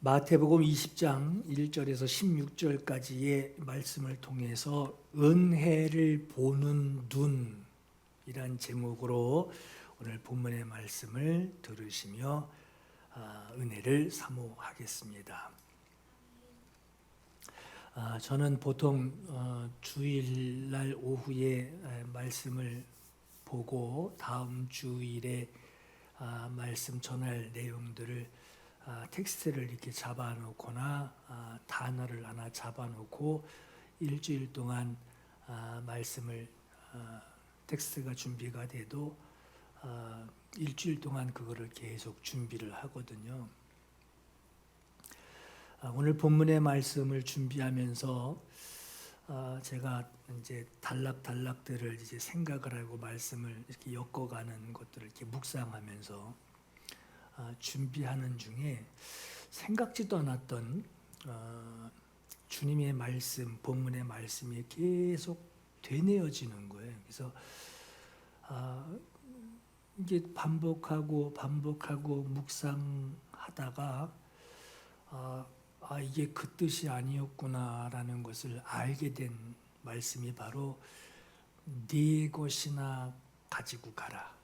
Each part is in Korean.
마태복음 20장 1절에서 16절까지의 말씀을 통해서 은혜를 보는 눈이란 제목으로 오늘 본문의 말씀을 들으시며 은혜를 사모하겠습니다. 저는 보통 주일날 오후에 말씀을 보고 다음 주일에 말씀 전할 내용들을 텍스트를 이렇게 잡아놓거나 단어를 하나 잡아놓고 일주일 동안 말씀을 텍스트가 준비가 돼도 일주일 동안 그거를 계속 준비를 하거든요. 오늘 본문의 말씀을 준비하면서 제가 이제 단락들을 이제 생각을 하고 말씀을 이렇게 엮어가는 것들을 이렇게 묵상하면서 준비하는 중에 생각지도 않았던 주님의 말씀, 본문의 말씀이 계속 되뇌어지는 거예요. 그래서 이게 반복하고 묵상하다가 이게 그 뜻이 아니었구나라는 것을 알게 된 말씀이 바로 네 것이나 가지고 가라.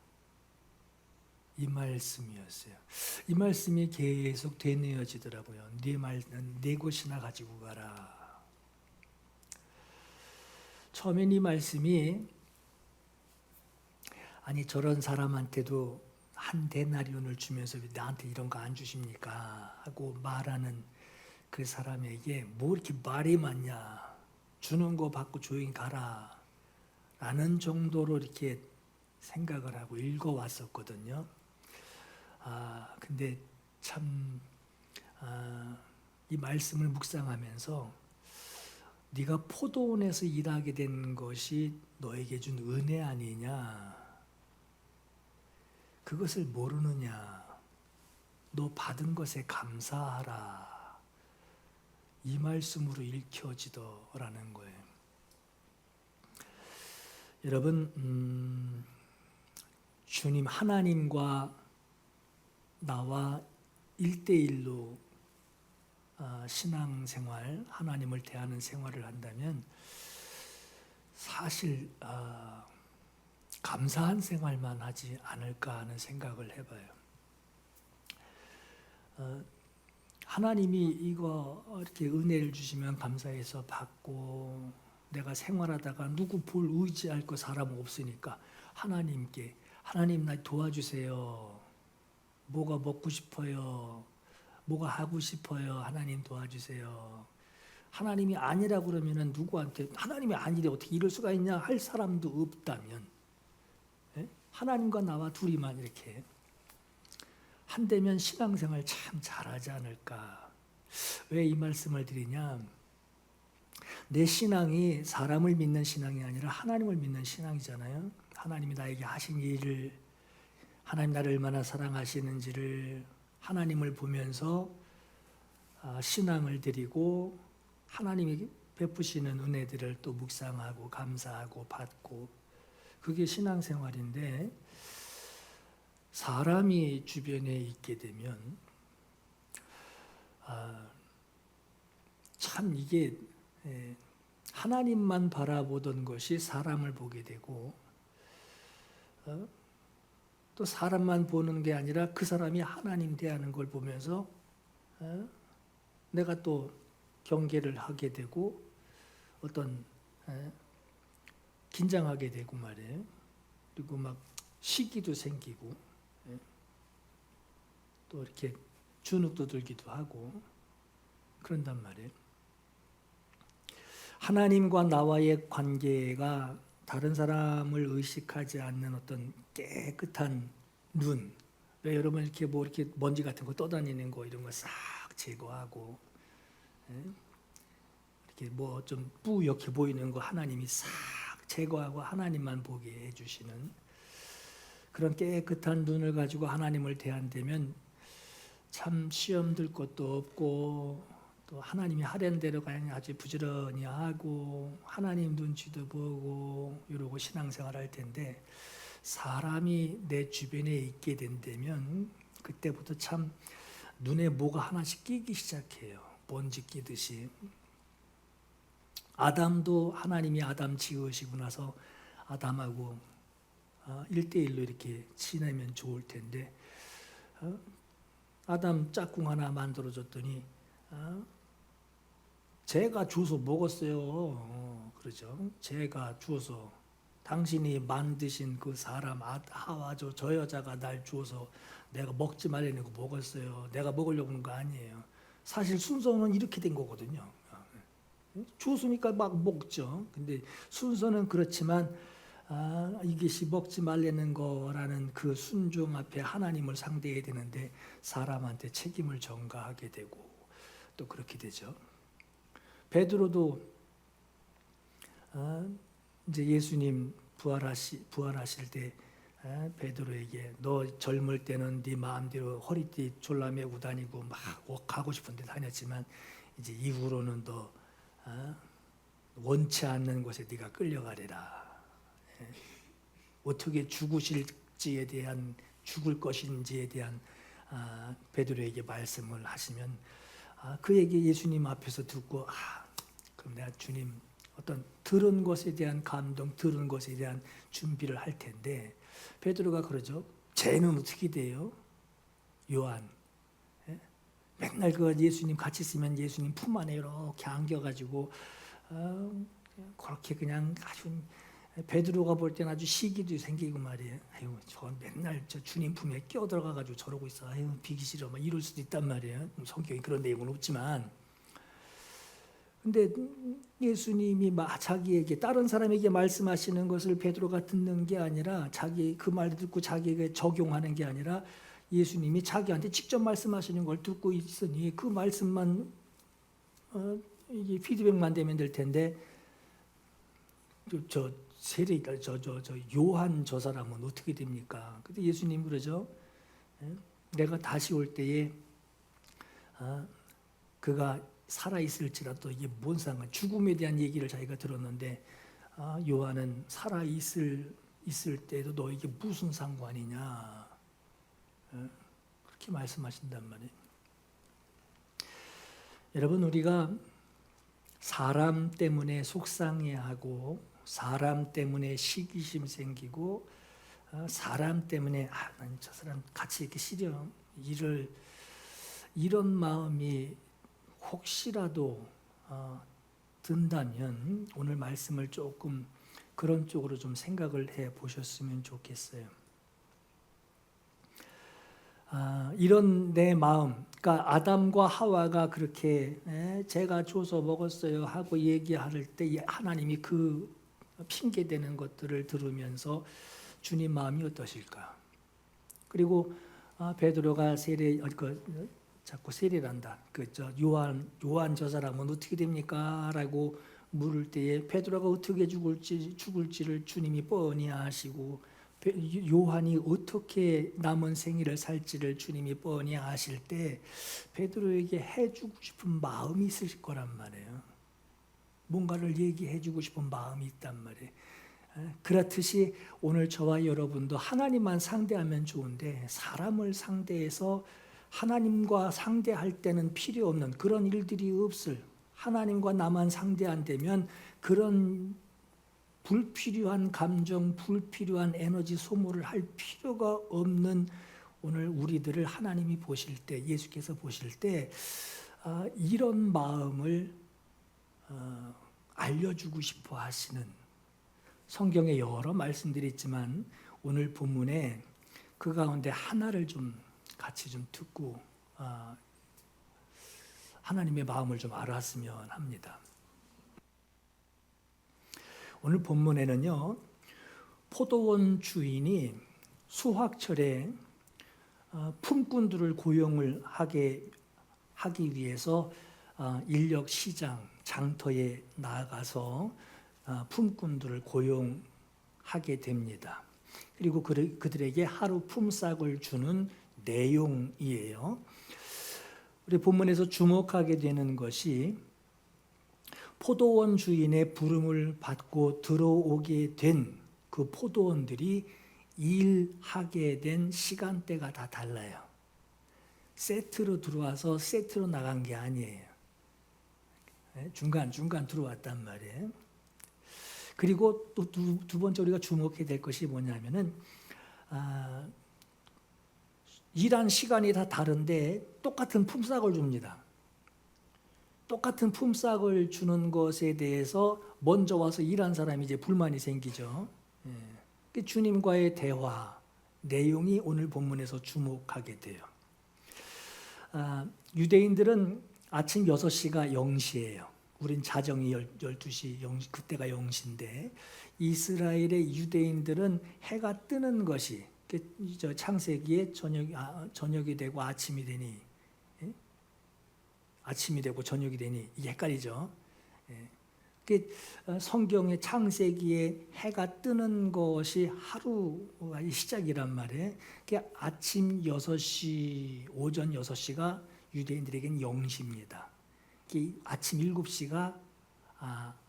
이 말씀이었어요. 이 말씀이 계속 되뇌어지더라고요. 네 것이나 가지고 가라. 처음엔 이 말씀이 아니 저런 사람한테도 한 데나리온을 주면서 나한테 이런 거 안 주십니까? 하고 말하는 그 사람에게 뭐 이렇게 말이 많냐? 주는 거 받고 조용히 가라. 라는 정도로 이렇게 생각을 하고 읽어왔었거든요. 근데 참 이 말씀을 묵상하면서 네가 포도원에서 일하게 된 것이 너에게 준 은혜 아니냐? 그것을 모르느냐? 너 받은 것에 감사하라. 이 말씀으로 읽혀지더라는 거예요. 여러분, 주님 하나님과 나와 1대1로 신앙생활, 하나님을 대하는 생활을 한다면 사실 감사한 생활만 하지 않을까 하는 생각을 해봐요. 하나님이 이거 이렇게 은혜를 주시면 감사해서 받고 내가 생활하다가 누구 볼 의지할 거 사람 없으니까 하나님께 하나님 나 도와주세요. 뭐가 먹고 싶어요. 뭐가 하고 싶어요. 하나님 도와주세요. 하나님이 아니라고 그러면은 누구한테 하나님이 아니래 어떻게 이럴 수가 있냐 할 사람도 없다면 하나님과 나와 둘이만 이렇게 한다면 신앙생활 참 잘하지 않을까. 왜 이 말씀을 드리냐. 내 신앙이 사람을 믿는 신앙이 아니라 하나님을 믿는 신앙이잖아요. 하나님이 나에게 하신 일을 하나님 나를 얼마나 사랑하시는지를 하나님을 보면서 신앙을 드리고 하나님이 베푸시는 은혜들을 또 묵상하고 감사하고 받고 그게 신앙생활인데 사람이 주변에 있게 되면 참 이게 하나님만 바라보던 것이 사람을 보게 되고 또 사람만 보는 게 아니라 그 사람이 하나님 대하는 걸 보면서 내가 또 경계를 하게 되고 어떤 긴장하게 되고 말이에요. 그리고 막 시기도 생기고 또 이렇게 주눅도 들기도 하고 그런단 말이에요. 하나님과 나와의 관계가 다른 사람을 의식하지 않는 어떤 깨끗한 눈. 왜 여러분 이렇게 뭐 이렇게 먼지 같은 거 떠다니는 거 이런 거 싹 제거하고 이렇게 뭐 좀 뿌옇게 보이는 거 하나님이 싹 제거하고 하나님만 보게 해주시는 그런 깨끗한 눈을 가지고 하나님을 대한다면 참 시험 들 것도 없고 또 하나님이 하려는 대로 그냥 아주 부지런히 하고 하나님 눈치도 보고 이러고 신앙생활 할 텐데 사람이 내 주변에 있게 된다면 그때부터 참 눈에 뭐가 하나씩 끼기 시작해요. 먼지 끼듯이. 아담도 하나님이 아담 지으시고 나서 아담하고 1대1로 이렇게 지내면 좋을 텐데 아담 짝꿍 하나 만들어줬더니 제가 주워서 먹었어요. 그러죠. 제가 주워서 당신이 만드신 그 사람 하와 저 여자가 날 주워서 내가 먹지 말라고 먹었어요. 내가 먹으려고 하는 거 아니에요. 사실 순서는 이렇게 된 거거든요. 주웠으니까 막 먹죠. 근데 순서는 그렇지만 이것이 먹지 말라는 거라는 그 순종 앞에 하나님을 상대해야 되는데 사람한테 책임을 전가하게 되고 또 그렇게 되죠. 베드로도 이제 예수님 부활하실 때 베드로에게 너 젊을 때는 네 마음대로 허리띠 졸라매고 다니고 막 가고 싶은 데 다녔지만 이제 이후로는 너 원치 않는 곳에 네가 끌려가리라. 어떻게 죽으실지에 대한 죽을 것인지에 대한 베드로에게 말씀을 하시면 그 얘기 예수님 앞에서 듣고 그럼 내가 주님 어떤 들은 것에 대한 감동, 들은 것에 대한 준비를 할 텐데 베드로가 그러죠. 쟤는 어떻게 돼요? 요한 맨날 그 예수님 같이 있으면 예수님 품 안에 이렇게 안겨가지고 그렇게 그냥 아주 베드로가 볼 때는 아주 시기도 생기고 말이에요. 아유, 저 맨날 저 주님 품에 끼어 들어가가지고 저러고 있어. 아유, 비기 싫어. 막 이럴 수도 있단 말이에요. 성경에 그런 내용은 없지만. 근데 예수님이 자기에게 다른 사람에게 말씀하시는 것을 베드로가 듣는 게 아니라 자기 그 말 듣고 자기에게 적용하는 게 아니라 예수님이 자기한테 직접 말씀하시는 걸 듣고 있으니 그 말씀만 이게 피드백만 되면 될 텐데 저 요한 저 사람은 어떻게 됩니까? 근데 예수님 그러죠. 내가 다시 올 때에 그가 살아 있을지라도 이게 뭔 상관? 죽음에 대한 얘기를 자기가 들었는데 요한은 살아 있을 때도 너에게 무슨 상관이냐? 그렇게 말씀하신단 말이에요. 여러분 우리가 사람 때문에 속상해하고 사람 때문에 시기심 생기고 사람 때문에 난 저 사람 같이 이렇게 싫어 이런 마음이 혹시라도 든다면 오늘 말씀을 조금 그런 쪽으로 좀 생각을 해 보셨으면 좋겠어요. 이런 내 마음, 그러니까 아담과 하와가 그렇게 제가 줘서 먹었어요 하고 얘기할 때 하나님이 그 핑계대는 것들을 들으면서 주님 마음이 어떠실까? 그리고 베드로가 자꾸 세례란다. 요한 저 사람은 어떻게 됩니까? 라고 물을 때에 베드로가 어떻게 죽을지를 주님이 뻔히 아시고 요한이 어떻게 남은 생일을 살지를 주님이 뻔히 아실 때 베드로에게 해주고 싶은 마음이 있을 거란 말이에요. 뭔가를 얘기해주고 싶은 마음이 있단 말이에요. 그렇듯이 오늘 저와 여러분도 하나님만 상대하면 좋은데 사람을 상대해서 하나님과 상대할 때는 필요 없는 그런 일들이 없을 하나님과 나만 상대 안 되면 그런 불필요한 감정, 불필요한 에너지 소모를 할 필요가 없는 오늘 우리들을 하나님이 보실 때, 예수께서 보실 때 이런 마음을 알려주고 싶어 하시는 성경에 여러 말씀들이 있지만 오늘 본문에 그 가운데 하나를 좀 같이 좀 듣고 하나님의 마음을 좀 알았으면 합니다. 오늘 본문에는요, 포도원 주인이 수확철에 품꾼들을 고용을 하기 위해서 인력 시장, 장터에 나가서 품꾼들을 고용하게 됩니다. 그리고 그들에게 하루 품삯을 주는 내용이에요. 우리 본문에서 주목하게 되는 것이 포도원 주인의 부름을 받고 들어오게 된 그 포도원들이 일하게 된 시간대가 다 달라요. 세트로 들어와서 세트로 나간 게 아니에요. 중간 들어왔단 말이에요. 그리고 또 두 번째 우리가 주목해야 될 것이 뭐냐면은 일한 시간이 다 다른데 똑같은 품삯을 줍니다. 똑같은 품삯을 주는 것에 대해서 먼저 와서 일한 사람이 이제 불만이 생기죠. 주님과의 대화 내용이 오늘 본문에서 주목하게 돼요. 유대인들은 아침 6시가 0시예요. 우린 자정이 12시, 그때가 0시인데 이스라엘의 유대인들은 해가 뜨는 것이 창세기에 저녁이 되고 아침이 되니 아침이 되고 저녁이 되니 이게 헷갈리죠. 성경의 창세기에 해가 뜨는 것이 하루가 시작이란 말이에요. 아침 6시, 오전 6시가 유대인들에게는 0시입니다. 아침 7시가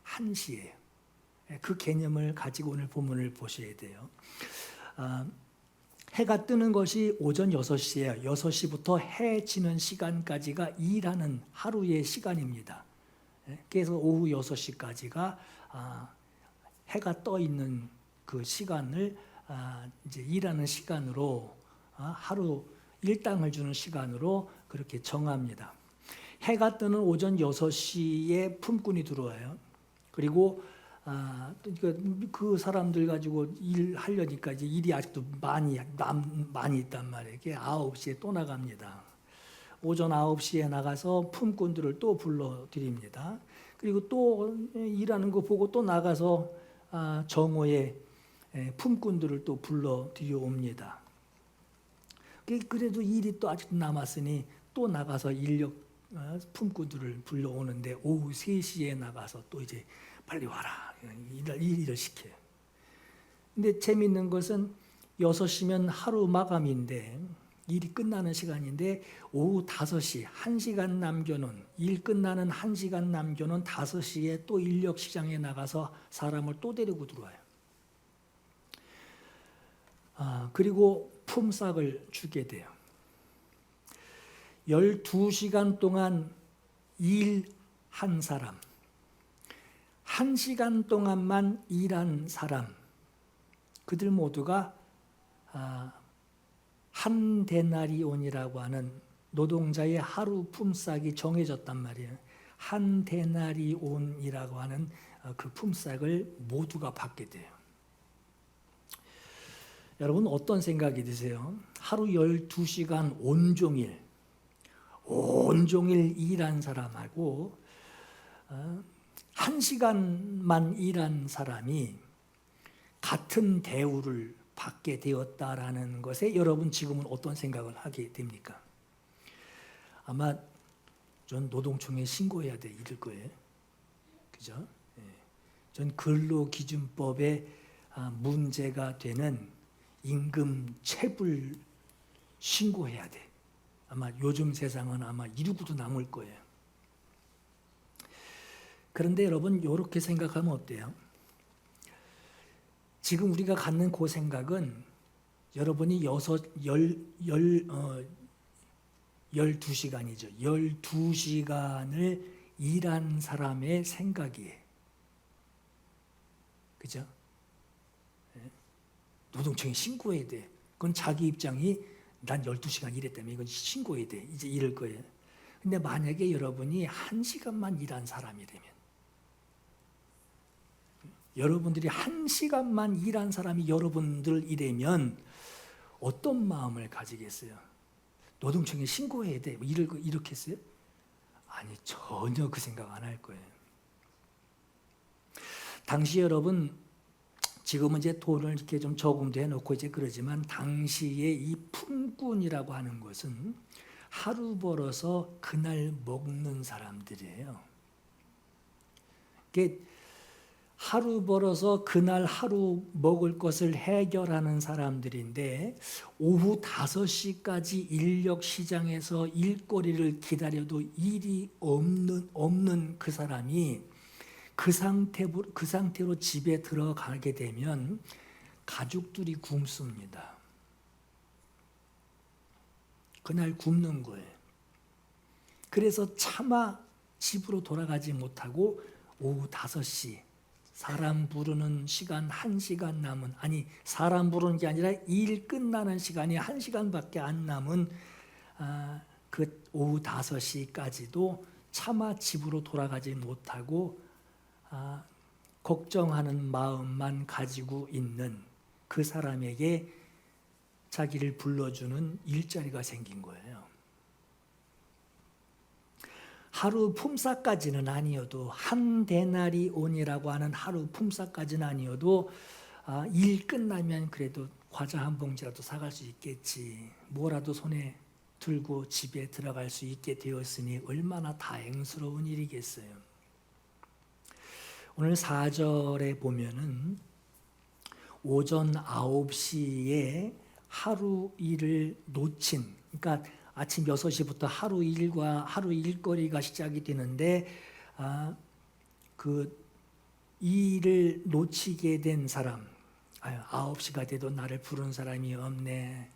1시예요. 그 개념을 가지고 오늘 본문을 보셔야 돼요. 해가 뜨는 것이 오전 6시예요. 6시부터 해 지는 시간까지가 일하는 하루의 시간입니다. 그래서 오후 6시까지가 해가 떠 있는 그 시간을 이제 일하는 시간으로 하루 일당을 주는 시간으로 그렇게 정합니다. 해가 뜨는 오전 6시에 품꾼이 들어와요. 그리고 그 사람들 가지고 일하려니까 이제 일이 아직도 많이 있단 말이에요. 9시에 또 나갑니다. 오전 9시에 나가서 품꾼들을 또 불러드립니다. 그리고 또 일하는 거 보고 또 나가서 정오에 품꾼들을 또 불러들여옵니다. 그래도 일이 또 아직도 남았으니 또 나가서 품꾼들을 불러오는데 오후 3시에 나가서 또 이제 빨리 와라 일을 시켜요. 근데 재미있는 것은 6시면 하루 마감인데 일이 끝나는 시간인데 오후 5시 1시간 남겨놓은 일 끝나는 1시간 남겨놓은 5시에 또 인력 시장에 나가서 사람을 또 데리고 들어와요. 그리고 품삯을 주게 돼요. 12시간 동안 일한 사람, 1시간 동안만 일한 사람, 그들 모두가 한 데나리온이라고 하는 노동자의 하루 품삯이 정해졌단 말이에요. 한 데나리온이라고 하는 그 품삯을 모두가 받게 돼요. 여러분 어떤 생각이 드세요? 하루 12시간 온종일 일한 사람하고 1시간만 일한 사람이 같은 대우를 받게 되었다라는 것에 여러분 지금은 어떤 생각을 하게 됩니까? 아마 전 노동청에 신고해야 돼 이럴 거예요. 그죠? 전 근로기준법에 문제가 되는 임금 체불 신고해야 돼. 아마 요즘 세상은 아마 이러고도 남을 거예요. 그런데 여러분 이렇게 생각하면 어때요? 지금 우리가 갖는 그 생각은 여러분이 12시간이죠. 12시간을 일한 사람의 생각이에요. 그죠? 노동청에 신고해야 돼. 그건 자기 입장이 난 12시간 일했다면 이건 신고해야 돼. 이제 이럴 거예요. 근데 만약에 여러분이 1시간만 일한 사람이 되면 여러분들이 1시간만 일한 사람이 여러분들이라면 어떤 마음을 가지겠어요? 노동청에 신고해야 돼. 이렇게 했어요? 아니 전혀 그 생각 안 할 거예요. 당시 여러분 지금은 이제 돈을 이렇게 좀 저금도 해놓고 이제 그러지만 당시에 이 품꾼이라고 하는 것은 하루 벌어서 그날 먹는 사람들이에요. 이게 하루 벌어서 그날 하루 먹을 것을 해결하는 사람들인데 오후 5시까지 인력 시장에서 일거리를 기다려도 일이 없는 그 사람이 그 상태로 집에 들어가게 되면 가족들이 굶습니다. 그날 굶는 거예요. 그래서 차마 집으로 돌아가지 못하고 오후 5시 사람 부르는 시간 1시간 남은, 아니 사람 부르는 게 아니라 일 끝나는 시간이 1시간밖에 안 남은 그 오후 5시까지도 차마 집으로 돌아가지 못하고 걱정하는 마음만 가지고 있는 그 사람에게 자기를 불러주는 일자리가 생긴 거예요. 하루 품삯까지는 아니어도, 한 데나리온이라고 하는 하루 품삯까지는 아니어도 일 끝나면 그래도 과자 한 봉지라도 사갈 수 있겠지, 뭐라도 손에 들고 집에 들어갈 수 있게 되었으니 얼마나 다행스러운 일이겠어요. 오늘 4절에 보면은 오전 9시에 하루 일을 놓친, 그러니까 아침 6시부터 하루 일과 하루 일거리가 시작이 되는데 그 일을 놓치게 된 사람, 9시가 돼도 나를 부른 사람이 없네,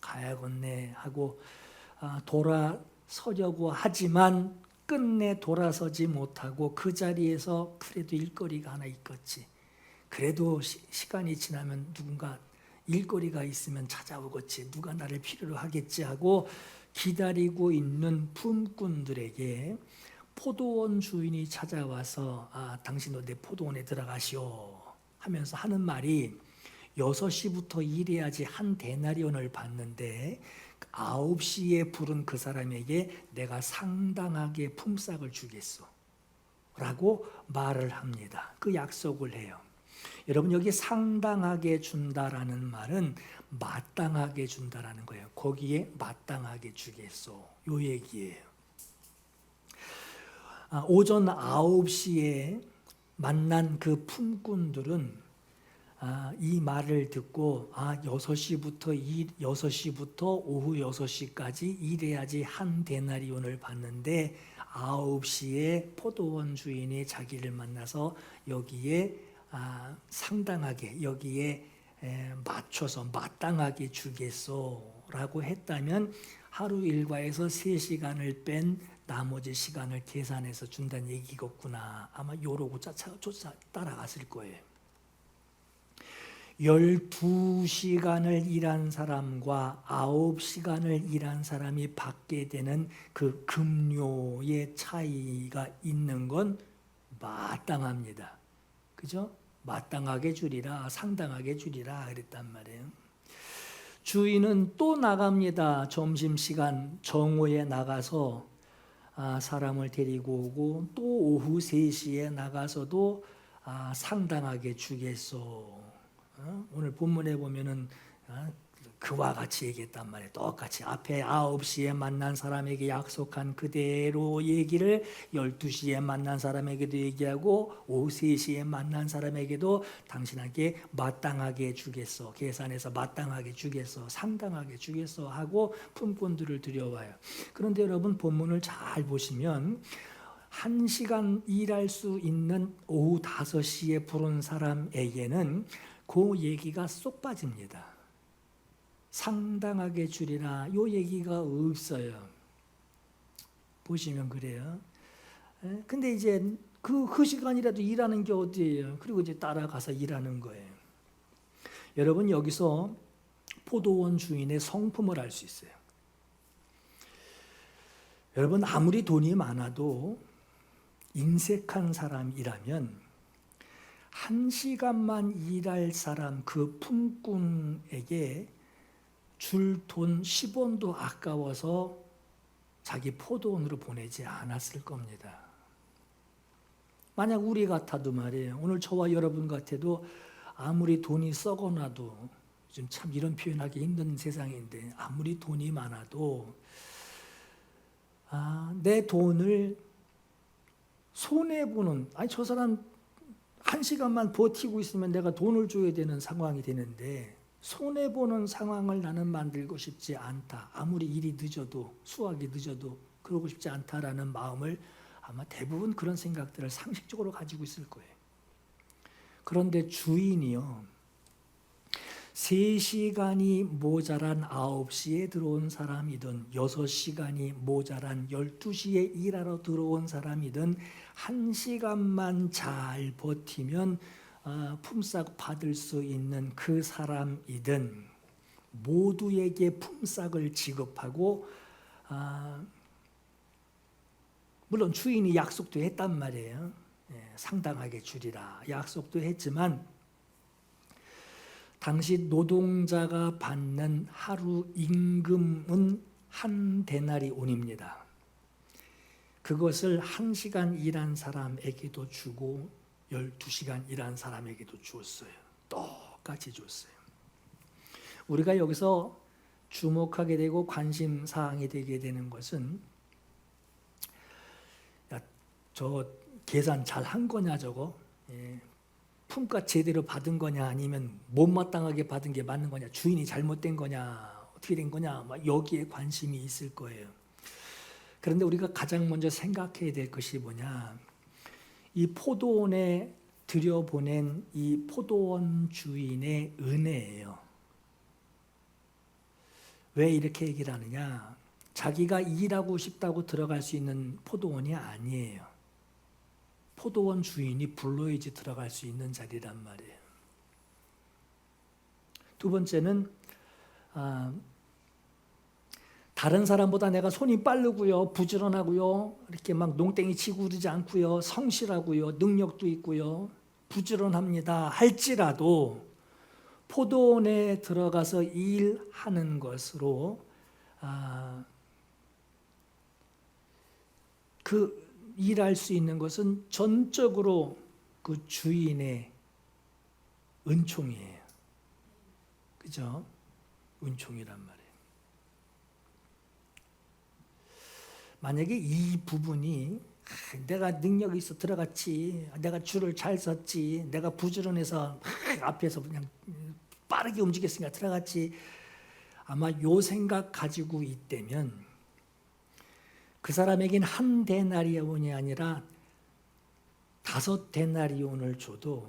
가야겠네 하고 돌아서려고 하지만 끝내 돌아서지 못하고 그 자리에서 그래도 일거리가 하나 있겠지, 그래도 시간이 지나면 누군가 일거리가 있으면 찾아오겠지, 누가 나를 필요로 하겠지 하고 기다리고 있는 품꾼들에게 포도원 주인이 찾아와서 당신도 내 포도원에 들어가시오 하면서 하는 말이, 6시부터 일해야지 한 데나리온을 받는데 9시에 부른 그 사람에게 내가 상당하게 품삯을 주겠소 라고 말을 합니다. 그 약속을 해요. 여러분, 여기 상당하게 준다라는 말은 마땅하게 준다라는 거예요. 거기에 마땅하게 주겠소, 요 얘기예요. 오전 9시에 만난 그 품꾼들은 이 말을 듣고 6시부터 오후 6시까지 일해야지 한 데나리온을 받는데 9시에 포도원 주인이 자기를 만나서 여기에 상당하게, 여기에 맞춰서 마땅하게 주겠소라고 했다면 하루 일과에서 3시간을 뺀 나머지 시간을 계산해서 준다는 얘기겠구나, 아마 요러고 쫓아 따라갔을 거예요. 12시간을 일한 사람과 9시간을 일한 사람이 받게 되는 그 급료의 차이가 있는 건 마땅합니다. 그죠? 마땅하게 주리라, 상당하게 주리라 그랬단 말이에요. 주인은 또 나갑니다. 점심시간 정오에 나가서 사람을 데리고 오고, 또 오후 3시에 나가서도 상당하게 주겠소. 오늘 본문에 보면은 그와 같이 얘기했단 말이에요. 똑같이 앞에 9시에 만난 사람에게 약속한 그대로 얘기를 12시에 만난 사람에게도 얘기하고 오후 3시에 만난 사람에게도 당신에게 마땅하게 주겠소, 계산해서 마땅하게 주겠소, 상당하게 주겠소 하고 품꾼들을 들여와요. 그런데 여러분, 본문을 잘 보시면 1시간 일할 수 있는 오후 5시에 부른 사람에게는 그 얘기가 쏙 빠집니다. 상당하게 주리라, 요 얘기가 없어요. 보시면 그래요. 근데 이제 그 시간이라도 일하는 게 어디예요? 그리고 이제 따라가서 일하는 거예요. 여러분, 여기서 포도원 주인의 성품을 알 수 있어요. 여러분, 아무리 돈이 많아도 인색한 사람이라면 1시간만 일할 사람, 그 품꾼에게 줄 돈 10원도 아까워서 자기 포도원으로 보내지 않았을 겁니다. 만약 우리 같아도 말이에요, 오늘 저와 여러분 같아도 아무리 돈이 썩어나도, 지금 참 이런 표현하기 힘든 세상인데, 아무리 돈이 많아도 내 돈을 손해보는, 저 사람 1시간만 버티고 있으면 내가 돈을 줘야 되는 상황이 되는데 손해보는 상황을 나는 만들고 싶지 않다. 아무리 일이 늦어도, 수확이 늦어도 그러고 싶지 않다라는 마음을, 아마 대부분 그런 생각들을 상식적으로 가지고 있을 거예요. 그런데 주인이요, 3시간이 모자란 9시에 들어온 사람이든 6시간이 모자란 12시에 일하러 들어온 사람이든 1시간만 잘 버티면 품삯 받을 수 있는 그 사람이든 모두에게 품삯을 지급하고 물론 주인이 약속도 했단 말이에요. 상당하게 주리라 약속도 했지만 당시 노동자가 받는 하루 임금은 한 데나리온입니다. 그것을 1시간 일한 사람에게도 주고 12시간 일한 사람에게도 주었어요. 똑같이 줬어요. 우리가 여기서 주목하게 되고 관심사항이 되게 되는 것은 저 계산 잘 한 거냐 저거? 품값 제대로 받은 거냐 아니면 못마땅하게 받은 게 맞는 거냐 주인이 잘못된 거냐 어떻게 된 거냐 막 여기에 관심이 있을 거예요. 그런데 우리가 가장 먼저 생각해야 될 것이 뭐냐 이 포도원에 들여보낸 이 포도원 주인의 은혜예요. 왜 이렇게 얘기를 하느냐 자기가 일하고 싶다고 들어갈 수 있는 포도원이 아니에요. 포도원 주인이 불러야지 들어갈 수 있는 자리란 말이에요. 두 번째는 다른 사람보다 내가 손이 빠르고요, 부지런하고요, 이렇게 막 농땡이 치고 그러지 않고요, 성실하고요, 능력도 있고요, 부지런합니다 할지라도 포도원에 들어가서 일하는 것으로 그 일할 수 있는 것은 전적으로 그 주인의 은총이에요. 그죠? 은총이란 말이에요. 만약에 이 부분이 내가 능력이 있어 들어갔지, 내가 줄을 잘 섰지, 내가 부지런해서 앞에서 그냥 빠르게 움직였으니까 들어갔지, 아마 요 생각 가지고 있다면 그 사람에겐 한 데나리온이 아니라 5 데나리온을 줘도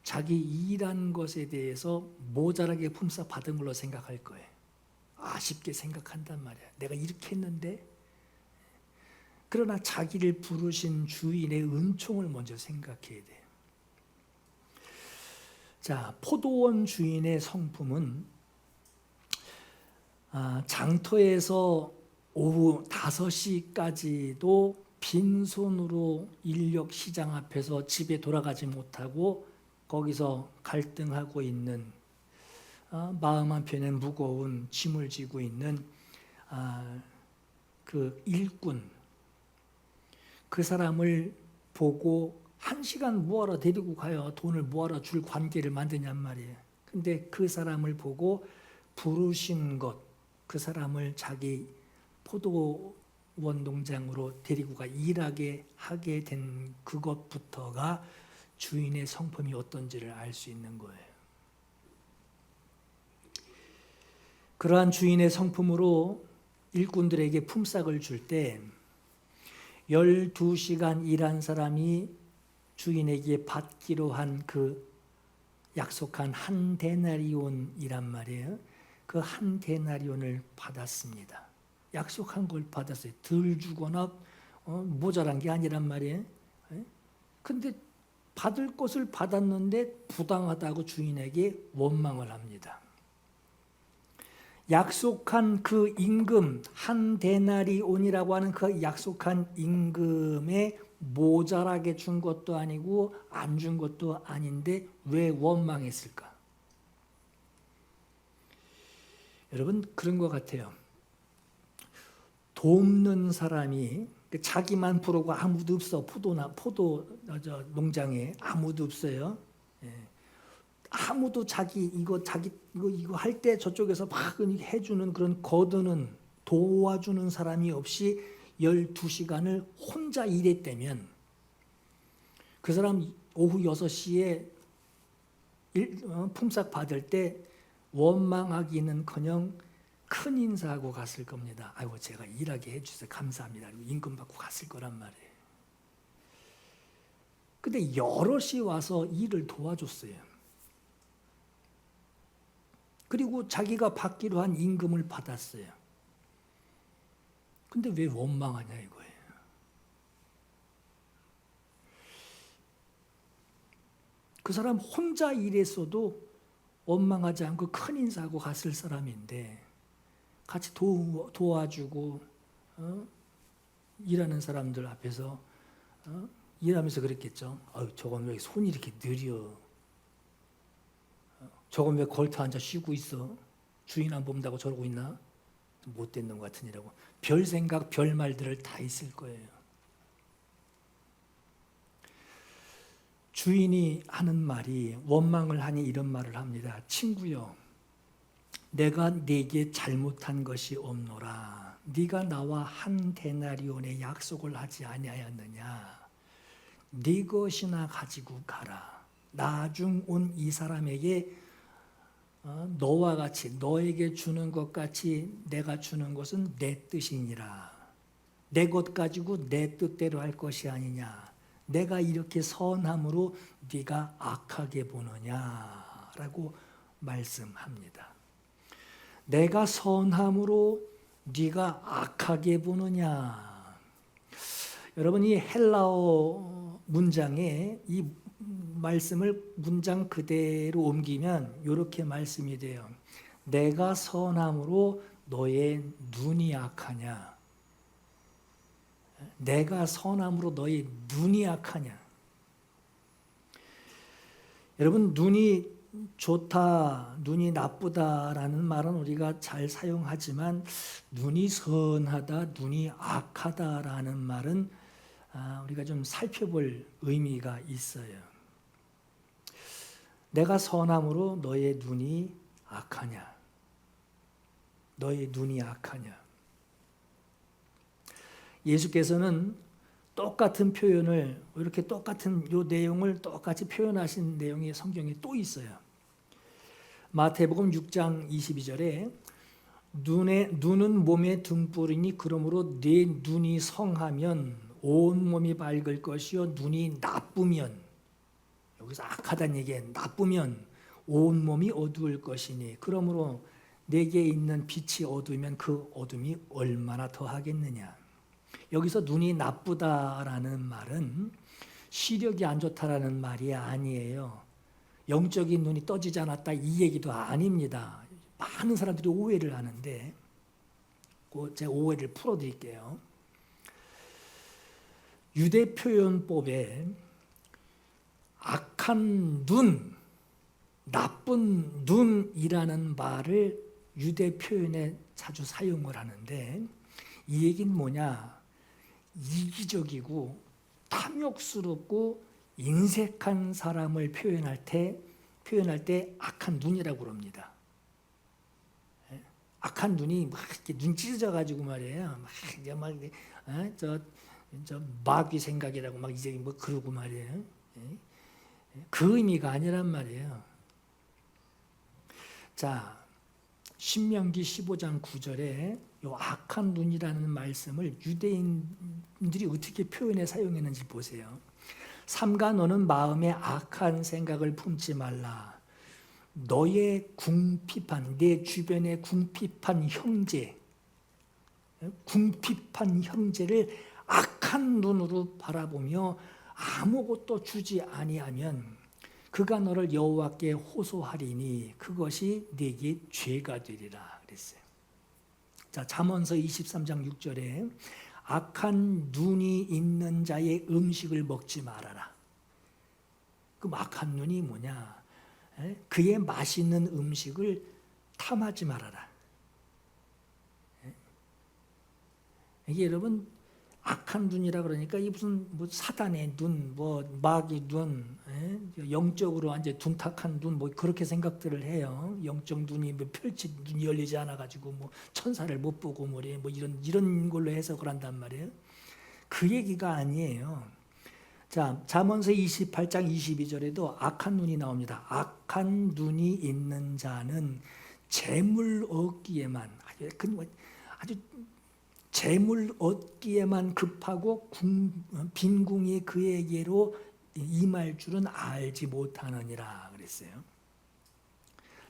자기 일한 것에 대해서 모자라게 품삯 받은 걸로 생각할 거예요. 아쉽게 생각한단 말이야. 내가 이렇게 했는데. 그러나 자기를 부르신 주인의 은총을 먼저 생각해야 돼요. 자, 포도원 주인의 성품은 장터에서 오후 5시까지도 빈손으로 인력 시장 앞에서 집에 돌아가지 못하고 거기서 갈등하고 있는 마음 한편에 무거운 짐을 지고 있는 그 일꾼 그 사람을 보고 1시간 뭐하러 데리고 가요? 돈을 뭐하러 줄 관계를 만드냔 말이에요. 근데 그 사람을 보고 부르신 것, 그 사람을 자기 포도원 농장으로 데리고 가 일하게 하게 된 그것부터가 주인의 성품이 어떤지를 알 수 있는 거예요. 그러한 주인의 성품으로 일꾼들에게 품삯을 줄 때 12시간 일한 사람이 주인에게 받기로 한 그 약속한 한 데나리온이란 말이에요. 그 한 데나리온을 받았습니다. 약속한 걸 받았어요. 덜 주거나 모자란 게 아니란 말이에요. 근데 받을 것을 받았는데 부당하다고 주인에게 원망을 합니다. 약속한 그 임금 한 데나리온이라고 하는 그 약속한 임금에 모자라게 준 것도 아니고 안 준 것도 아닌데 왜 원망했을까? 여러분 그런 것 같아요. 돕는 사람이 자기만 부르고 아무도 없어. 포도 농장에 아무도 없어요. 아무도 자기 이거 할 때 저쪽에서 막 해주는 그런 거드는 도와주는 사람이 없이 12시간을 혼자 일했다면 그 사람 오후 6시에 품삯 받을 때 원망하기는커녕 큰 인사하고 갔을 겁니다. 아이고 제가 일하게 해주셔서 감사합니다. 임금 받고 갔을 거란 말이에요. 근데 여럿이 와서 일을 도와줬어요. 그리고 자기가 받기로 한 임금을 받았어요. 근데 왜 원망하냐 이거예요. 그 사람 혼자 일했어도 원망하지 않고 큰 인사하고 갔을 사람인데 같이 도와주고 일하는 사람들 앞에서 일하면서 그랬겠죠. 저건 왜 손이 이렇게 느려? 저건 왜 걸터 앉아 쉬고 있어? 주인 안 본다고 저러고 있나? 못된 놈 같으니라고. 별 생각, 별 말들을 다 있을 거예요. 주인이 하는 말이 원망을 하니 이런 말을 합니다. 친구여, 내가 네게 잘못한 것이 없노라. 네가 나와 한 데나리온의 약속을 하지 아니하였느냐? 네 것이나 가지고 가라. 나중 온 이 사람에게 너와 같이 너에게 주는 것 같이 내가 주는 것은 내 뜻이니라. 내 것 가지고 내 뜻대로 할 것이 아니냐. 내가 이렇게 선함으로 네가 악하게 보느냐라고 말씀합니다. 내가 선함으로 네가 악하게 보느냐. 여러분, 이 헬라어 문장에 이 말씀을 문장 그대로 옮기면 이렇게 말씀이 돼요. 내가 선함으로 너의 눈이 악하냐. 내가 선함으로 너의 눈이 악하냐. 여러분, 눈이 좋다, 눈이 나쁘다라는 말은 우리가 잘 사용하지만 눈이 선하다, 눈이 악하다라는 말은 우리가 좀 살펴볼 의미가 있어요. 내가 선함으로 너의 눈이 악하냐? 너의 눈이 악하냐? 예수께서는 똑같은 표현을 이렇게 똑같은 요 내용을 똑같이 표현하신 내용이 성경에 또 있어요. 마태복음 6장 22절에 눈은 몸의 등불이니 그러므로 네 눈이 성하면 온 몸이 밝을 것이요 눈이 나쁘면, 여기서 악하다는 얘기에 나쁘면 온 몸이 어두울 것이니 그러므로 내게 있는 빛이 어두우면 그 어둠이 얼마나 더 하겠느냐. 여기서 눈이 나쁘다라는 말은 시력이 안 좋다라는 말이 아니에요. 영적인 눈이 떠지지 않았다 이 얘기도 아닙니다. 많은 사람들이 오해를 하는데 제 오해를 풀어드릴게요. 유대 표현법에 악한 눈, 나쁜 눈이라는 말을 유대 표현에 자주 사용을 하는데 이 얘기는 뭐냐? 이기적이고 탐욕스럽고 인색한 사람을 표현할 때 악한 눈이라고 그럽니다. 악한 눈이 막 이렇게 눈 찢어져가지고 말이에요. 저 마귀 생각이라고 막 이제 뭐 그러고 말이에요. 그 의미가 아니란 말이에요. 자, 신명기 15장 9절에 요 악한 눈이라는 말씀을 유대인들이 어떻게 표현해 사용했는지 보세요. 삼가 너는 마음에 악한 생각을 품지 말라. 너의 궁핍한, 내 주변의 궁핍한 형제를 악한 눈으로 바라보며 아무것도 주지 아니하면 그가 너를 여호와께 호소하리니 그것이 네게 죄가 되리라 그랬어요. 자, 잠언서 23장 6절에 악한 눈이 있는 자의 음식을 먹지 말아라. 그럼 악한 눈이 뭐냐? 그의 맛있는 음식을 탐하지 말아라. 이게 여러분 악한 눈이라 그러니까 이 무슨 뭐 사단의 눈, 뭐 마귀 눈, 영적으로 완전 둔탁한 눈, 뭐 그렇게 생각들을 해요. 영적 눈이 뭐 눈이 열리지 않아 가지고 뭐 천사를 못 보고 뭐 이런 걸로 해석을 한단 말이에요. 그 얘기가 아니에요. 자, 잠언서 28장 22절에도 악한 눈이 나옵니다. 악한 눈이 있는 자는 재물 얻기에만 아주 재물 얻기에만 급하고 빈궁이 그에게로 임할 줄은 알지 못하느니라 그랬어요.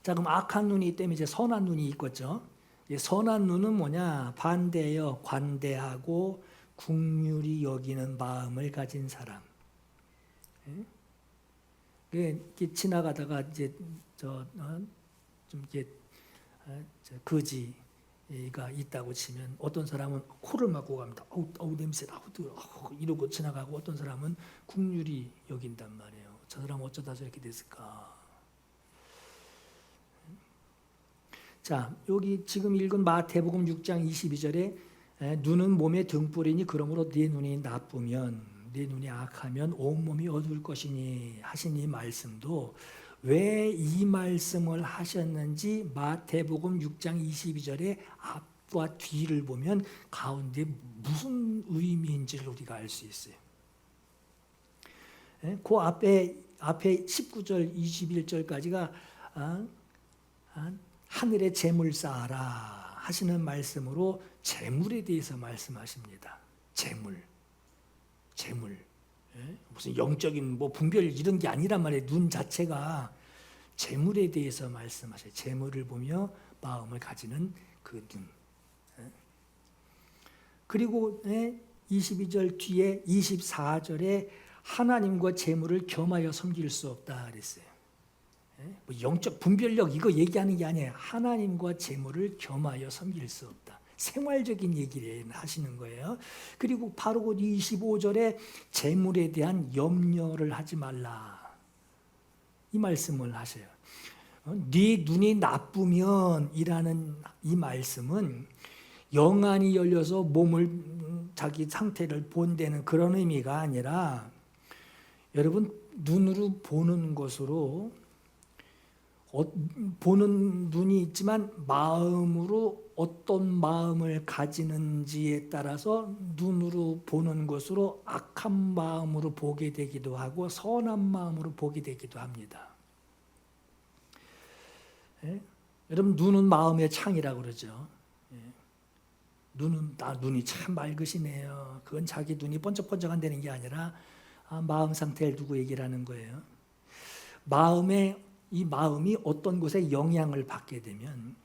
자, 그럼 악한 눈이 있다면 이제 선한 눈이 있겠죠. 선한 눈은 뭐냐? 반대여 관대하고 긍휼히 여기는 마음을 가진 사람. 이렇게 지나가다가 이제 좀 이렇게 거지가 있다고 치면 어떤 사람은 코를 막고 갑니다. 어우 냄새나, 이러고 지나가고 어떤 사람은 긍휼히 여긴단 말이에요. 저 사람 어쩌다 저렇게 됐을까? 자, 여기 지금 읽은 마태복음 6장 22절에 눈은 몸의 등불이니 그러므로 네 눈이 나쁘면 네 눈이 악하면 온몸이 어두울 것이니 하신 이 말씀도 왜 이 말씀을 하셨는지 마태복음 6장 22절에 앞과 뒤를 보면 가운데 무슨 의미인지를 우리가 알 수 있어요. 그 앞에 19절 21절까지가 하늘에 재물 쌓아라 하시는 말씀으로 재물에 대해서 말씀하십니다. 재물. 무슨 영적인 뭐 분별 이런 게 아니란 말이에요. 눈 자체가 재물에 대해서 말씀하셔요. 재물을 보며 마음을 가지는 그 눈. 그리고 22절 뒤에 24절에 하나님과 재물을 겸하여 섬길 수 없다 그랬어요. 뭐 영적 분별력 이거 얘기하는 게 아니에요. 하나님과 재물을 겸하여 섬길 수 없다. 생활적인 얘기를 하시는 거예요. 그리고 바로 그 25절에 재물에 대한 염려를 하지 말라. 이 말씀을 하셔요. 네 눈이 나쁘면 이라는 이 말씀은 영안이 열려서 몸을 자기 상태를 본다는 그런 의미가 아니라 여러분 눈으로 보는 것으로 보는 눈이 있지만 마음으로 어떤 마음을 가지는지에 따라서 눈으로 보는 것으로 악한 마음으로 보게 되기도 하고 선한 마음으로 보게 되기도 합니다. 여러분 눈은 마음의 창이라고 그러죠. 눈이 참 맑으시네요. 그건 자기 눈이 번쩍번쩍한다는 게 아니라 마음 상태를 두고 얘기를 하는 거예요. 이 마음이 어떤 곳에 영향을 받게 되면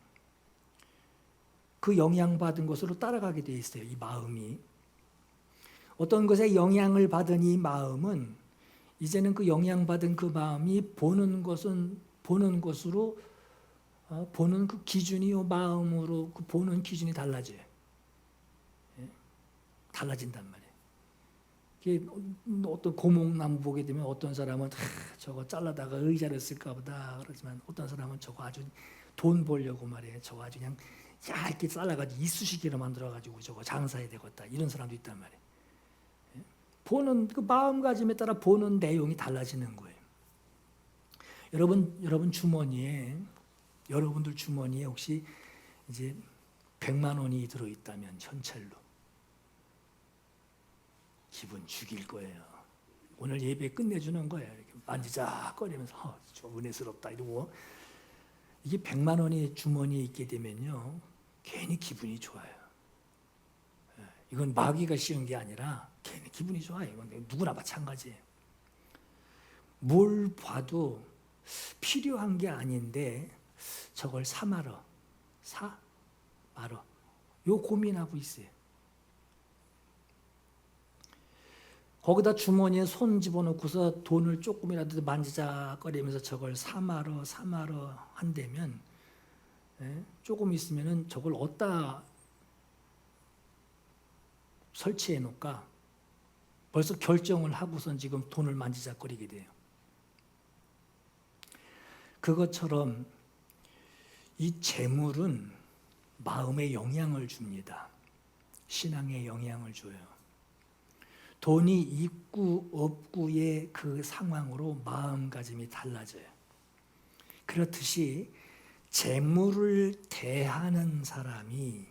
그 영향받은 곳으로 따라가게 돼 있어요. 이 마음이. 어떤 것에 영향을 받은 이 마음은 이제는 그 영향받은 그 마음이 보는 것으로 보는 그 기준이 마음으로 그 보는 기준이 달라져요. 달라진단 말이에요. 어떤 고목나무 보게 되면 어떤 사람은 저거 잘라다가 의자를 쓸까 보다 그러지만 어떤 사람은 저거 아주 돈 벌려고 말이에요. 저거 아주 그냥 얇게 잘라가지고 이쑤시개로 만들어가지고 저거 장사해야 되겠다 이런 사람도 있단 말이에요. 보는 그 마음가짐에 따라 보는 내용이 달라지는 거예요. 여러분들 주머니에 혹시 이제 100만 원이 들어있다면 현찰로 기분 죽일 거예요. 오늘 예배 끝내주는 거예요. 이렇게 만지작거리면서 저 은혜스럽다 이러고 이게 100만 원이 주머니에 있게 되면요 괜히 기분이 좋아요. 이건 마귀가 씌운 게 아니라 괜히 기분이 좋아요. 이건 누구나 마찬가지예요. 뭘 봐도 필요한 게 아닌데 저걸 사 말어 요 고민하고 있어요. 거기다 주머니에 손 집어넣고서 돈을 조금이라도 만지작거리면서 저걸 사 말어 한다면 조금 있으면은 저걸 어디다 설치해 놓을까 벌써 결정을 하고선 지금 돈을 만지작거리게 돼요. 그것처럼 이 재물은 마음에 영향을 줍니다. 신앙에 영향을 줘요. 돈이 있고 없고의 그 상황으로 마음가짐이 달라져요. 그렇듯이 재물을 대하는 사람이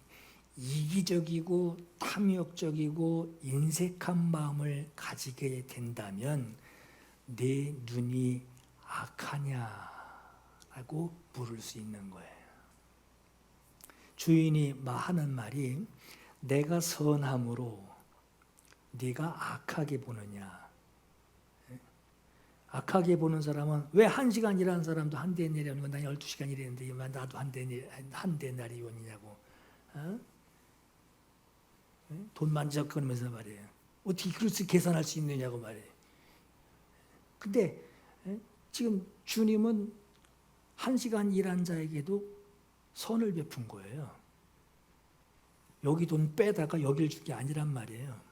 이기적이고 탐욕적이고 인색한 마음을 가지게 된다면 내 눈이 악하냐라고 물을 수 있는 거예요. 주인이 하는 말이 내가 선함으로 네가 악하게 보느냐. 악하게 보는 사람은 왜 1시간 일하는 사람도 한 데나리온이고 난 12시간 일했는데 왜 나도 한 데나리온이냐고. 어? 돈 만지작거리면서 말이에요. 어떻게 그렇게 계산할 수 있느냐고 말이에요. 근데 지금 주님은 1시간 일한 자에게도 선을 베푼 거예요. 여기 돈 빼다가 여길 준 게 아니란 말이에요.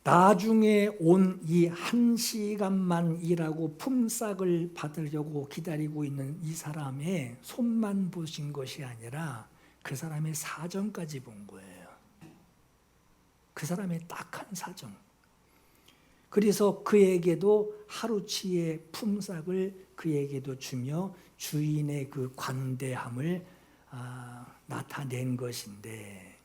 나중에 온 이 1시간만 일하고 품삯을 받으려고 기다리고 있는 이 사람의 손만 보신 것이 아니라 그 사람의 사정까지 본 거예요. 그 사람의 딱한 사정. 그래서 그에게도 하루치의 품삯을 그에게도 주며 주인의 그 관대함을 나타낸 것인데,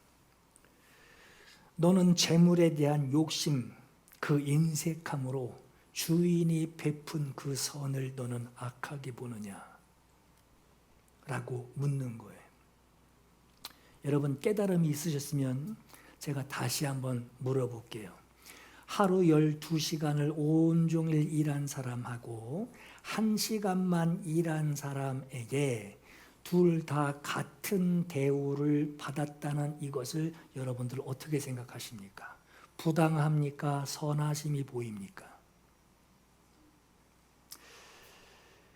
너는 재물에 대한 욕심, 그 인색함으로 주인이 베푼 그 선을 너는 악하게 보느냐? 라고 묻는 거예요. 여러분 깨달음이 있으셨으면 제가 다시 한번 물어볼게요. 하루 12시간을 온종일 일한 사람하고 1시간만 일한 사람에게 둘 다 같은 대우를 받았다는 이것을 여러분들 어떻게 생각하십니까? 부당합니까? 선하심이 보입니까?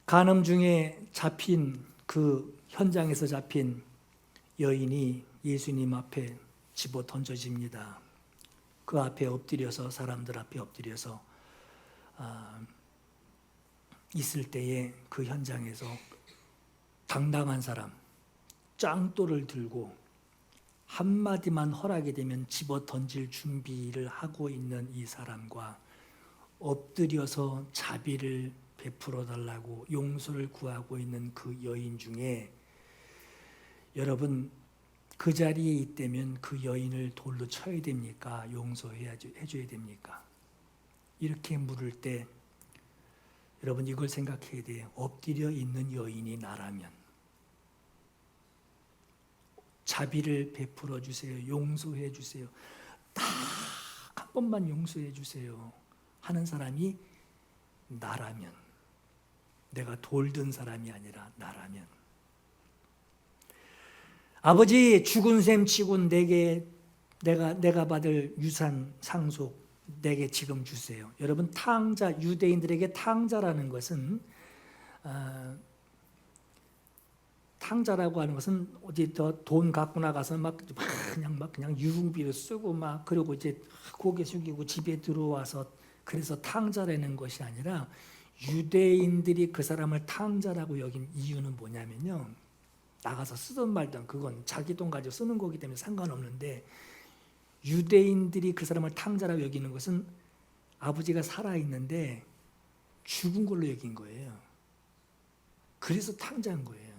간음 중에 잡힌 그 현장에서 잡힌 여인이 예수님 앞에 집어 던져집니다. 그 앞에 엎드려서 사람들 앞에 엎드려서 있을 때에 그 현장에서 당당한 사람, 짱돌을 들고 한마디만 허락이 되면 집어 던질 준비를 하고 있는 이 사람과 엎드려서 자비를 베풀어 달라고 용서를 구하고 있는 그 여인 중에 여러분 그 자리에 있다면 그 여인을 돌로 쳐야 됩니까? 용서해줘야 됩니까? 이렇게 물을 때 여러분 이걸 생각해야 돼요. 엎드려 있는 여인이 나라면 자비를 베풀어 주세요. 용서해 주세요. 딱 한 번만 용서해 주세요 하는 사람이 나라면, 내가 돌든 사람이 아니라 나라면, 아버지 죽은 셈 치고 내가 받을 유산 상속 내게 지금 주세요. 여러분 탕자, 유대인들에게 탕자라는 것은 탕자라고 하는 것은 어디 더 돈 갖고 나가서 그냥 유흥비로 쓰고 그리고 이제 고개 숙이고 집에 들어와서 그래서 탕자라는 것이 아니라 유대인들이 그 사람을 탕자라고 여긴 이유는 뭐냐면요. 나가서 쓰든 말든 그건 자기 돈 가지고 쓰는 거기 때문에 상관없는데, 유대인들이 그 사람을 탕자라고 여기는 것은 아버지가 살아있는데 죽은 걸로 여긴 거예요. 그래서 탕자인 거예요.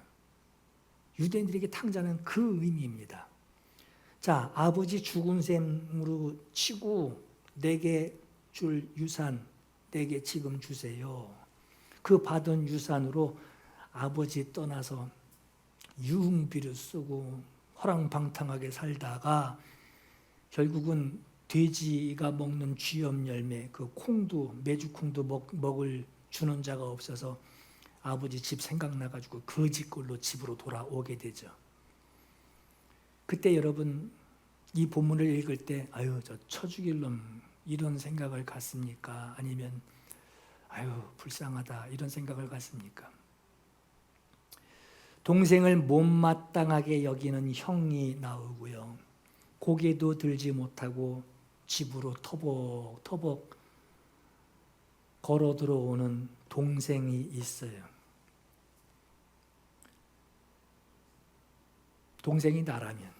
유대인들에게 탕자는 그 의미입니다. 자, 아버지 죽은 셈으로 치고 내게 줄 유산 내게 지금 주세요. 그 받은 유산으로 아버지 떠나서 유흥비를 쓰고 호랑방탕하게 살다가 결국은 돼지가 먹는 쥐염 열매, 그 콩도, 메주콩도 먹을 주는 자가 없어서 아버지 집 생각나가지고 그 집꼴로 집으로 돌아오게 되죠. 그때 여러분 이 본문을 읽을 때 아유 저 쳐죽일 놈 이런 생각을 갖습니까? 아니면 아유 불쌍하다 이런 생각을 갖습니까? 동생을 못마땅하게 여기는 형이 나오고요. 고개도 들지 못하고 집으로 터벅터벅 걸어 들어오는 동생이 있어요. 동생이 나라면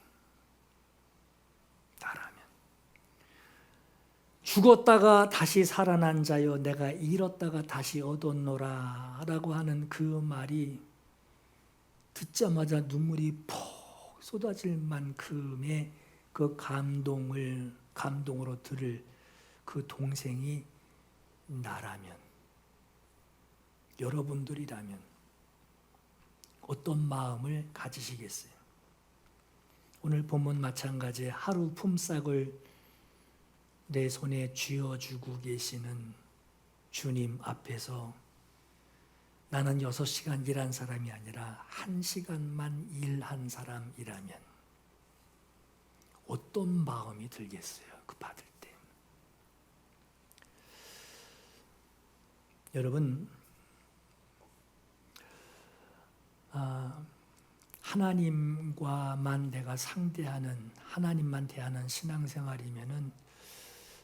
죽었다가 다시 살아난 자여 내가 잃었다가 다시 얻었노라 라고 하는 그 말이 듣자마자 눈물이 폭 쏟아질 만큼의 그 감동으로 들을 그 동생이 나라면, 여러분들이라면 어떤 마음을 가지시겠어요? 오늘 본문 마찬가지에 하루 품삯을 내 손에 쥐어주고 계시는 주님 앞에서 나는 6시간 일한 사람이 아니라 1시간만 일한 사람이라면 어떤 마음이 들겠어요? 그 받을 때. 여러분, 하나님과만 내가 상대하는, 하나님만 대하는 신앙생활이면은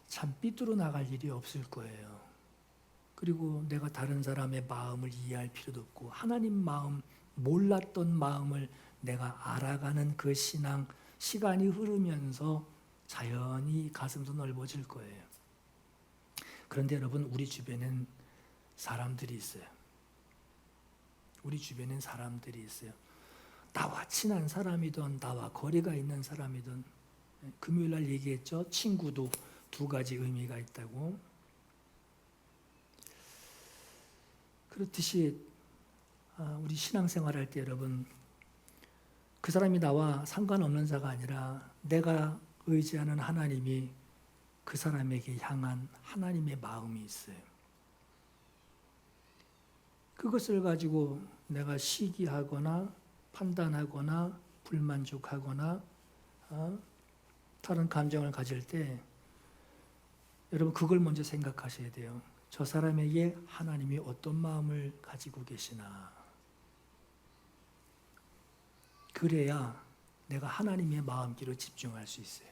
참 삐뚤어 나갈 일이 없을 거예요. 그리고 내가 다른 사람의 마음을 이해할 필요도 없고 하나님 마음, 몰랐던 마음을 내가 알아가는 그 신앙, 시간이 흐르면서 자연히 가슴도 넓어질 거예요. 그런데 여러분, 우리 주변엔 사람들이 있어요. 우리 주변엔 사람들이 있어요. 나와 친한 사람이든 나와 거리가 있는 사람이든, 금요일 날 얘기했죠. 친구도 2가지 의미가 있다고. 그렇듯이 우리 신앙생활 할 때 여러분, 그 사람이 나와 상관없는 자가 아니라 내가 의지하는 하나님이 그 사람에게 향한 하나님의 마음이 있어요. 그것을 가지고 내가 시기하거나 판단하거나 불만족하거나 다른 감정을 가질 때 여러분, 그걸 먼저 생각하셔야 돼요. 저 사람에게 하나님이 어떤 마음을 가지고 계시나. 그래야 내가 하나님의 마음길로 집중할 수 있어요.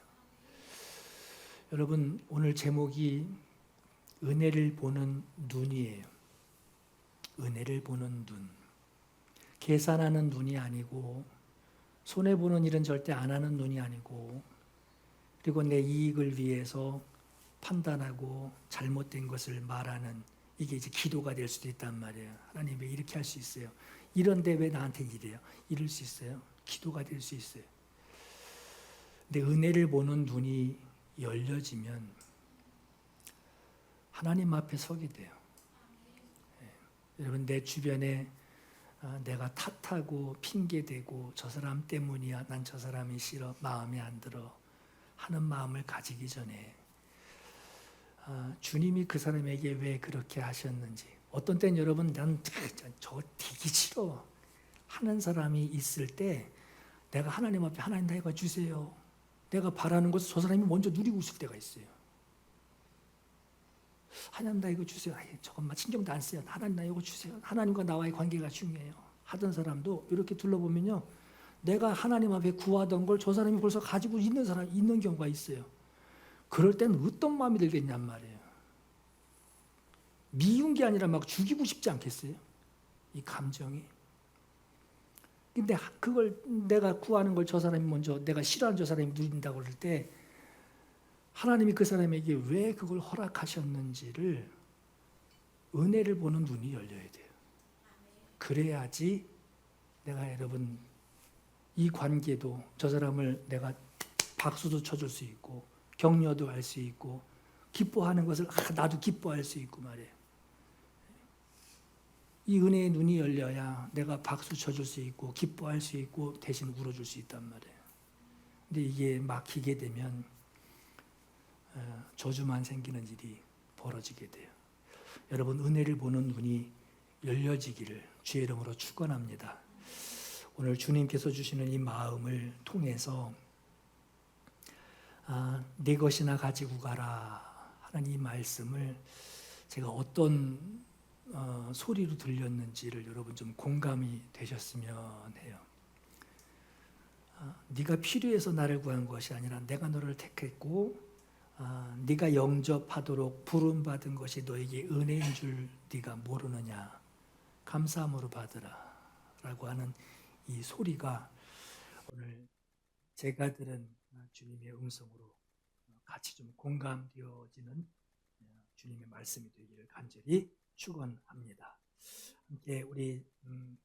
여러분, 오늘 제목이 은혜를 보는 눈이에요. 은혜를 보는 눈. 계산하는 눈이 아니고, 손해보는 일은 절대 안 하는 눈이 아니고, 그리고 내 이익을 위해서 판단하고 잘못된 것을 말하는, 이게 이제 기도가 될 수도 있단 말이에요. 하나님 왜 이렇게 할 수 있어요? 이런데 왜 나한테 이래요? 이럴 수 있어요. 기도가 될 수 있어요. 근데 은혜를 보는 눈이 열려지면 하나님 앞에 서게 돼요. 여러분, 내 주변에 내가 탓하고 핑계대고 저 사람 때문이야, 난 저 사람이 싫어, 마음에 안 들어 하는 마음을 가지기 전에 주님이 그 사람에게 왜 그렇게 하셨는지, 어떤 때는 여러분, 난 저거 되게 싫어 하는 사람이 있을 때 내가 하나님 앞에, 하나님 나 이거 주세요, 내가 바라는 것을 저 사람이 먼저 누리고 있을 때가 있어요. 하나님 나 이거 주세요. 저것만 신경도 안 써요. 하나님 나 이거 주세요. 하나님과 나와의 관계가 중요해요 하던 사람도 이렇게 둘러보면요, 내가 하나님 앞에 구하던 걸 저 사람이 벌써 가지고 있는 사람이 있는 경우가 있어요. 그럴 때는 어떤 마음이 들겠냔 말이에요. 미운 게 아니라 막 죽이고 싶지 않겠어요? 이 감정이. 근데 그걸, 내가 구하는 걸 저 사람이 먼저, 내가 싫어하는 저 사람이 누린다고 그럴 때 하나님이 그 사람에게 왜 그걸 허락하셨는지를, 은혜를 보는 눈이 열려야 돼요. 그래야지 내가, 여러분, 이 관계도, 저 사람을 내가 박수도 쳐줄 수 있고 격려도 할 수 있고 기뻐하는 것을 나도 기뻐할 수 있고 말이에요. 이 은혜의 눈이 열려야 내가 박수 쳐줄 수 있고 기뻐할 수 있고 대신 울어줄 수 있단 말이에요. 근데 이게 막히게 되면 저주만 생기는 일이 벌어지게 돼요. 여러분, 은혜를 보는 눈이 열려지기를 주의 이름으로 축원합니다. 오늘 주님께서 주시는 이 마음을 통해서 네 것이나 가지고 가라 하는 이 말씀을 제가 어떤 소리로 들렸는지를 여러분 좀 공감이 되셨으면 해요. 네가 필요해서 나를 구한 것이 아니라 내가 너를 택했고 네가 영접하도록 부름받은 것이 너에게 은혜인 줄 네가 모르느냐, 감사함으로 받으라 라고 하는 이 소리가 오늘 제가 들은 주님의 음성으로 같이 좀 공감되어지는 주님의 말씀이 되기를 간절히 축원합니다. 함께 우리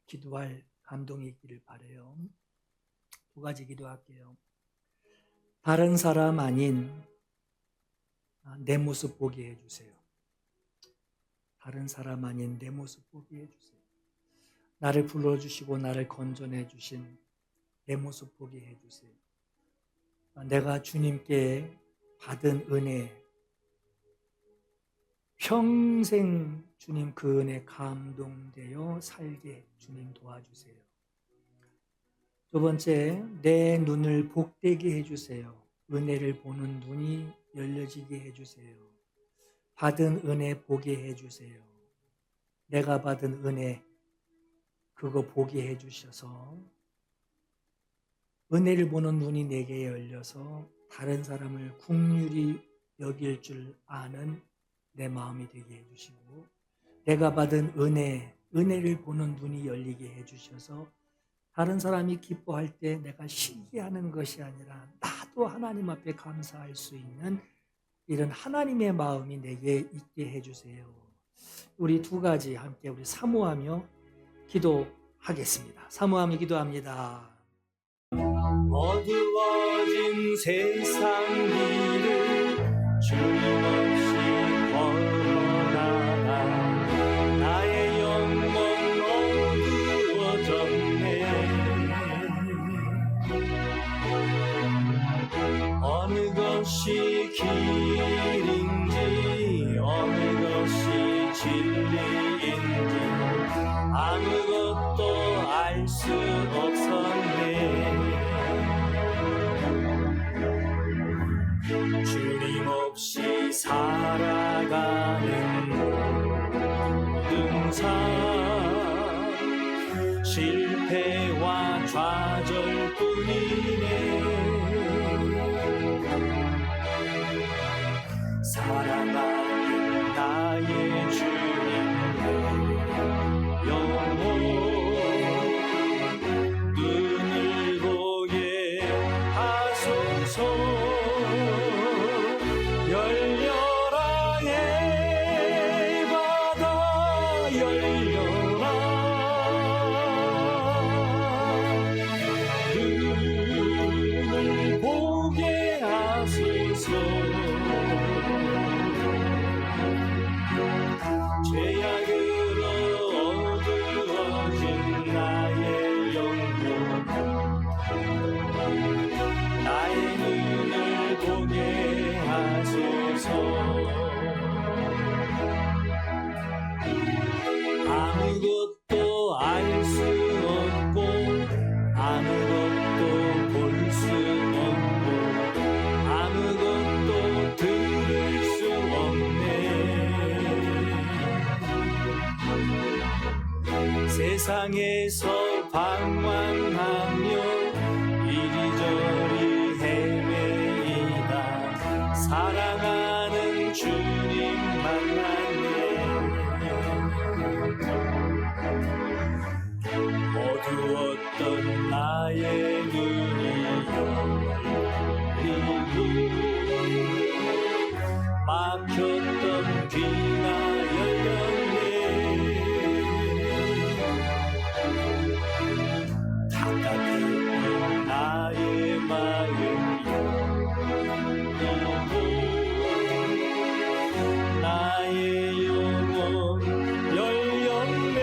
기도할 감동이 있기를 바라요. 2가지 기도할게요. 다른 사람 아닌 내 모습 보게 해주세요. 다른 사람 아닌 내 모습 보게 해주세요. 나를 불러주시고 나를 건져내 주신 내 모습 보게 해주세요. 내가 주님께 받은 은혜, 평생 주님 그 은혜 감동되어 살게 주님 도와주세요. 두 번째, 내 눈을 복되게 해주세요. 은혜를 보는 눈이 열려지게 해주세요. 받은 은혜 보게 해주세요. 내가 받은 은혜 그거 보게 해주셔서 은혜를 보는 눈이 내게 열려서 다른 사람을 긍휼히 여길 줄 아는 내 마음이 되게 해주시고, 내가 받은 은혜를 보는 눈이 열리게 해주셔서 다른 사람이 기뻐할 때 내가 시기하는 것이 아니라 나도 하나님 앞에 감사할 수 있는 이런 하나님의 마음이 내게 있게 해주세요. 우리 두 가지 함께 우리 사모하며 기도하겠습니다. 사모하며 기도합니다. 어두워진 세상 길을 주님 없이 걸어가다 나의 영혼 어두워졌네. 어느 것이 길인지 어느 것이 진리인지 아무것도 알 수 없었네. 주님 없이 살아가는 모든 삶 실패와 좌절뿐이네. 사랑하는 나의 주님 영혼 눈을 보게 하소서. 열려라 해 바다 열려라. 눈을 보게 하소서. 죄악으로 어두워진 나의 영혼 나의 눈을 보게 하소서. 아무것도 알 수 없고 아무것도 볼 수 없고 아무것도 들을 수 없네. 세상에서 방황하며 이리저리 헤매이다 사랑하는 주님 만났네. 어두웠던 나의 눈이 열리고 막혔던 귀가 열렸네. 답답했던 나의 마음 열리고 나의 영혼 열렸네.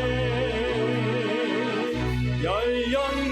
열렸네.